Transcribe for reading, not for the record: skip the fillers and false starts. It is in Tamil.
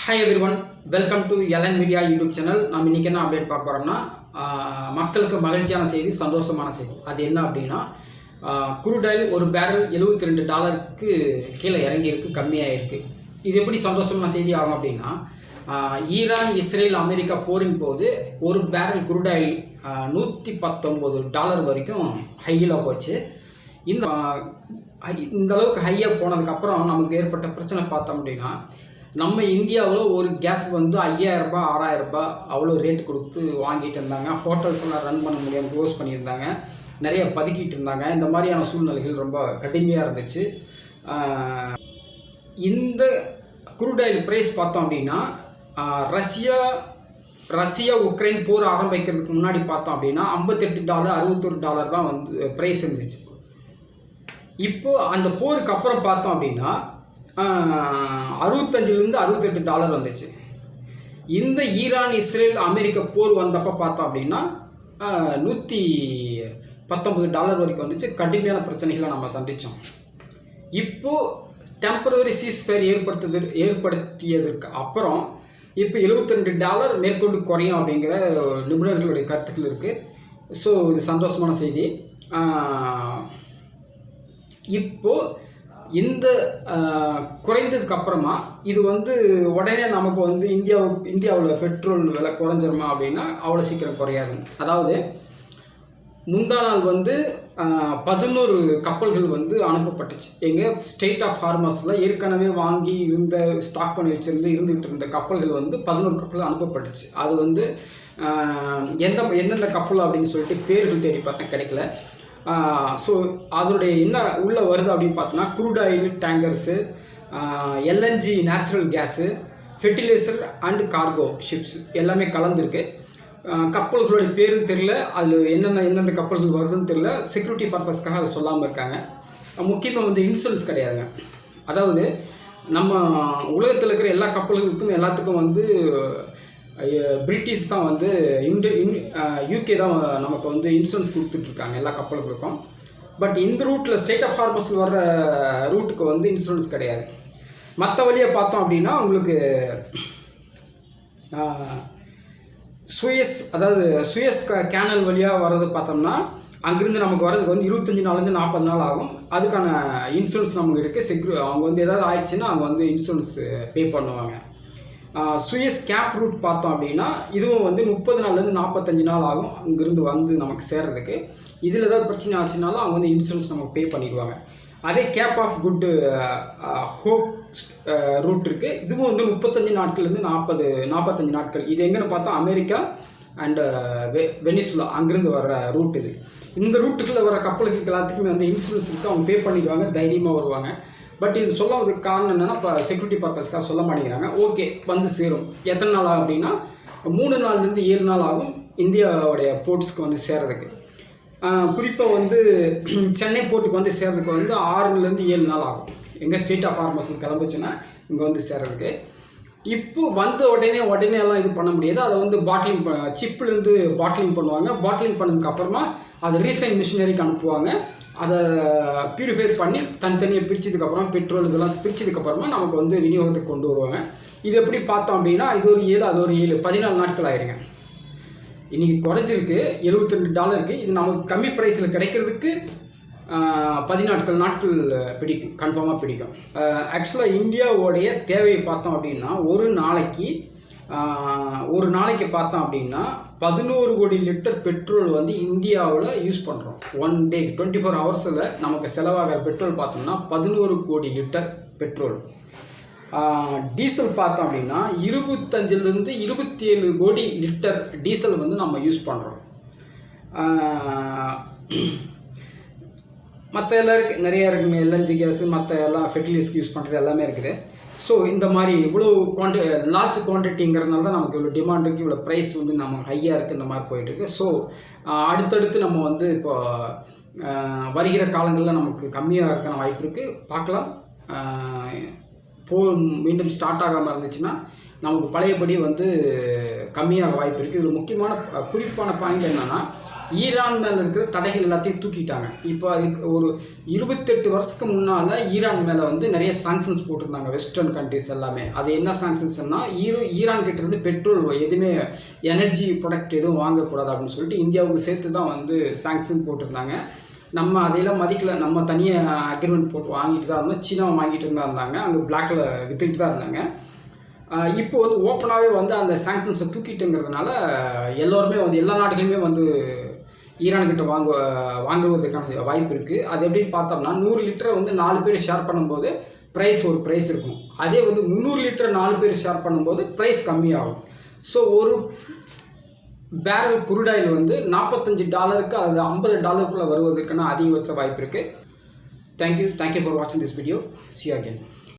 Hi everyone, welcome to LN media YouTube channel. நம்ம இன்றைக்கி என்ன அப்டேட் பார்க்க போகிறோம்னா, மக்களுக்கு மகிழ்ச்சியான செய்தி, சந்தோஷமான செய்தி. அது என்ன அப்படின்னா, க்ரூட் ஆயில் ஒரு பேரல் $72 கீழே இறங்கியிருக்கு, கம்மியாக இருக்குது. இது எப்படி சந்தோஷமான செய்தி ஆகும் அப்படின்னா, ஈரான், இஸ்ரேல், அமெரிக்கா போரின் போது ஒரு பேரல் க்ரூட் ஆயில் $119 வரைக்கும் ஹையில் போச்சு. இந்த அளவுக்கு ஹையாக போனதுக்கப்புறம் நமக்கு ஏற்பட்ட பிரச்சனை பார்த்தோம் அப்படின்னா, நம்ம இந்தியாவில் ஒரு கேஸ் வந்து $5000 $6000 அவ்வளோ ரேட் கொடுத்து வாங்கிட்டு இருந்தாங்க. ஹோட்டல்ஸ் எல்லாம் ரன் பண்ண முடியாமல் க்ளோஸ் பண்ணியிருந்தாங்க, நிறைய பதுக்கிட்டு இருந்தாங்க. இந்த மாதிரியான சூழ்நிலைகள் ரொம்ப கடுமையாக இருந்துச்சு. இந்த க்ரூட் ஆயில் ப்ரைஸ் பார்த்தோம் அப்படின்னா, ரஷ்யா உக்ரைன் போர் ஆரம்பிக்கிறதுக்கு முன்னாடி பார்த்தோம் அப்படின்னா $58 $61 தான் வந்து ப்ரைஸ் இருந்துச்சு. இப்போது அந்த போருக்கு அப்புறம் பார்த்தோம் அப்படின்னா $65லேருந்து $68 வந்துச்சு. இந்த ஈரான், இஸ்ரேல், அமெரிக்கா போர் வந்தப்போ பார்த்தோம் அப்படின்னா $119 வரைக்கும் வந்துச்சு. கடுமையான பிரச்சனைகளை நம்ம சந்தித்தோம். இப்போது டெம்பரவரி சீஸ்ஃபயர் ஏற்படுத்தியதற்கு அப்புறம் இப்போ $72 மேற்கொண்டு குறையும் அப்படிங்கிற நிபுணர்களுடைய கருத்துக்கள் இருக்குது. ஸோ இது சந்தோஷமான செய்தி. இப்போது இந்த குறைந்ததுக்கு அப்புறமா இது வந்து உடனே நமக்கு வந்து இந்தியாவில் பெட்ரோல் விலை குறைஞ்சிருமா அப்படின்னா அவ்வளோ சீக்கிரம் குறையாது. அதாவது முந்தா நாள் வந்து 11 கப்பல்கள் வந்து அனுப்பப்பட்டுச்சு. எங்கள் ஸ்டேட் ஆஃப் ஹார்மஸில் ஏற்கனவே வாங்கி ஸ்டாக் பண்ணி இருந்துகிட்டு இருந்த கப்பல்கள் வந்து 11 கப்பல் அனுப்பப்பட்டுச்சு. அது வந்து எந்தெந்த கப்பல் அப்படின்னு சொல்லிட்டு பேர்கள் தேடி பார்த்தேன், கிடைக்கல. ஸோ அதோடைய என்ன உள்ளே வருது அப்படின்னு பார்த்தோன்னா, crude oil tankers, LNG natural gas, fertilizer and cargo ships எல்லாமே கலந்துருக்கு. கப்பல்களுடைய பேரும் தெரியல, அதில் எந்தெந்த கப்பல்கள் வருதுன்னு தெரியல. செக்யூரிட்டி பர்பஸ்க்காக அதை சொல்லாமல் இருக்காங்க. முக்கியமாக வந்து இன்சூரன்ஸ் கிடையாதுங்க. அதாவது நம்ம உலகத்தில் இருக்கிற எல்லா கப்பல்களுக்கும் எல்லாத்துக்கும் வந்து பிரிட்டிஷ் தான் வந்து யூகே தான் நமக்கு வந்து இன்சூரன்ஸ் கொடுத்துட்ருக்காங்க எல்லா கப்பல்களுக்கும். பட் இந்த ரூட்டில் ஸ்டேட் ஆஃப் ஹார்மஸில் வர்ற ரூட்டுக்கு வந்து இன்சூரன்ஸ் கிடையாது. மற்ற வழியை பார்த்தோம் அப்படின்னா உங்களுக்கு சுயஸ் கேனல் வழியாக வர்றது பார்த்தோம்னா, அங்கேருந்து நமக்கு வர்றதுக்கு வந்து 25 நாள்லேருந்து 40 நாள் ஆகும். அதுக்கான இன்சூரன்ஸ் நமக்கு இருக்குது. அவங்க வந்து எதாவது ஆயிடுச்சுன்னா அவங்க வந்து இன்சூரன்ஸ் பே பண்ணுவாங்க. சுயஸ் கேப் ரூட் பார்த்தோம் அப்படின்னா இதுவும் வந்து 30 நாள்லேருந்து 45 நாள் ஆகும் அங்கேருந்து வந்து நமக்கு சேர்றதுக்கு. இதில் ஏதாவது பிரச்சனை ஆச்சுனாலும் அவங்க வந்து இன்சூரன்ஸ் நமக்கு பே பண்ணிடுவாங்க. அதே Cape of Good Hope route இருக்குது. இதுவும் வந்து 35 நாட்கள்லேருந்து 45 நாட்கள். இது எங்கன்னு பார்த்தா அமெரிக்கா அண்டு வெனிசுலா அங்கேருந்து வர்ற ரூட் இது. இந்த ரூட்டுக்குள்ளே வர கப்பல்களுக்கு எல்லாத்துக்குமே வந்து இன்சூரன்ஸ் இருக்குது, அவங்க பே பண்ணிடுவாங்க, தைரியமாக வருவாங்க. பட் இது சொல்லாததுக்கு காரணம் என்னென்னா, இப்போ செக்யூரிட்டி பர்பஸ்க்காக சொல்ல மாட்டேங்கிறாங்க. ஓகே, வந்து சேரும். எத்தனை நாள் ஆகும் அப்படின்னா 3 நாள்லேருந்து 7 நாள் ஆகும் இந்தியாவுடைய போர்ட்ஸ்க்கு வந்து சேர்றதுக்கு. குறிப்பாக வந்து சென்னை போர்ட்டுக்கு வந்து சேர்றதுக்கு வந்து 6லேருந்து 7 நாள் ஆகும். எங்கள் ஸ்டேட் ஆஃப் ஹார்மஸில் கிளம்புச்சுன்னா இங்கே வந்து சேர்றதுக்கு. இப்போ வந்த உடனே எல்லாம் இது பண்ண முடியாது. அதை வந்து சிப்லேருந்து பாட்டிலிங் பண்ணுவாங்க. பாட்டிலிங் பண்ணதுக்கப்புறமா அதை ரீஃபைன் மிஷினரிக்கு அனுப்புவாங்க. அதை பியூரிஃபை பண்ணி தனித்தனியாக பிரித்ததுக்கப்புறம் பெட்ரோல் இதெல்லாம் பிரித்ததுக்கப்புறமா நமக்கு வந்து விநியோகத்துக்கு கொண்டு வருவாங்க. இது எப்படி பார்த்தோம் அப்படின்னா, இது ஒரு 7 அது ஒரு 7 14 நாட்கள் ஆயிருங்க. இன்றைக்கி குறைஞ்சிருக்கு, $72. இது நமக்கு கம்மி ப்ரைஸில் கிடைக்கிறதுக்கு 14 நாட்கள் பிடிக்கும், கன்ஃபார்மாக பிடிக்கும். ஆக்சுவலாக இந்தியாவோடைய தேவையை பார்த்தோம் அப்படின்னா ஒரு நாளைக்கு பார்த்தோம் அப்படின்னா 11 கோடி லிட்டர் பெட்ரோல் வந்து இந்தியாவில் யூஸ் பண்ணுறோம். 1 டே 24 ஹவர்ஸில் நமக்கு செலவாகிற பெட்ரோல் பார்த்தோம்னா 11 கோடி லிட்டர் பெட்ரோல். டீசல் பார்த்தோம் அப்படின்னா 25லேருந்து 27 கோடி லிட்டர் டீசல் வந்து நம்ம யூஸ் பண்ணுறோம். மற்ற எல்லாம் நிறையா இருக்குங்க, எல்என்ஜி கேஸு, மற்ற எல்லாம் ஃபெர்டிலைசர்ஸ்க்கு யூஸ் பண்ணுறது எல்லாமே இருக்குது. ஸோ இந்த மாதிரி இவ்வளோ லார்ஜ் குவான்டிட்டிங்கிறதுனால தான் நமக்கு இவ்வளோ டிமாண்ட் இருக்குது, இவ்வளோ ப்ரைஸ் வந்து நம்ம ஹையாக இருக்குது, இந்த மாதிரி போயிட்டுருக்கு. ஸோ அடுத்தடுத்து நம்ம வந்து இப்போ வருகிற காலங்களில் நமக்கு கம்மியாக இருக்கான வாய்ப்பு இருக்குது, பார்க்கலாம். போர் மீண்டும் ஸ்டார்ட் ஆகாமல் இருந்துச்சுன்னா நமக்கு பழையபடி வந்து கம்மியாக வாய்ப்பு இருக்குது. இதில் முக்கியமான குறிப்பான பாயிண்ட் என்னென்னா, ஈரான் மேலே இருக்கிற தடைகள் எல்லாத்தையும் தூக்கிட்டாங்க. இப்போ அதுக்கு ஒரு 28 வருஷத்துக்கு முன்னால் ஈரான் மேலே வந்து நிறைய சாங்ஷன்ஸ் போட்டிருந்தாங்க வெஸ்டர்ன் கண்ட்ரிஸ் எல்லாமே. அது என்ன சாங்ஷன்ஸ்னால் ஈரான் கிட்டேருந்து பெட்ரோல் எதுவுமே எனர்ஜி ப்ராடக்ட் எதுவும் வாங்கக்கூடாது அப்படின்னு சொல்லிட்டு இந்தியாவுக்கு சேர்த்து தான் வந்து சாங்ஷன் போட்டிருந்தாங்க. நம்ம அதையெல்லாம் மதிக்கலை. நம்ம தனியாக அக்ரிமெண்ட் போட்டு வாங்கிட்டு தான் இருந்தோம். சீனாவை வாங்கிட்டு தான் இருந்தாங்க. அங்கே பிளாக்கில் விற்றுக்கிட்டு தான் இருந்தாங்க. இப்போ வந்து ஓப்பனாகவே வந்து அந்த சாங்ஷன்ஸை தூக்கிட்டுங்கிறதுனால எல்லோருமே வந்து எல்லா நாடுகளுமே வந்து ஈரான்கிட்ட வாங்குவதற்கான வாய்ப்பு இருக்குது. அது எப்படின்னு பார்த்தோம்னா 100 லிட்டரை வந்து 4 பேர் ஷேர் பண்ணும்போது ஒரு ப்ரைஸ் இருக்கும். அதே வந்து 300 லிட்டரை 4 பேர் ஷேர் பண்ணும்போது ப்ரைஸ் கம்மியாகும். ஸோ ஒரு பேரல் குரூட் ஆயில் வந்து $45 அல்லது $50 வருவதற்கான அதிகபட்ச வாய்ப்பு இருக்குது. தேங்க்யூ ஃபார் வாட்சிங் this video. See you again.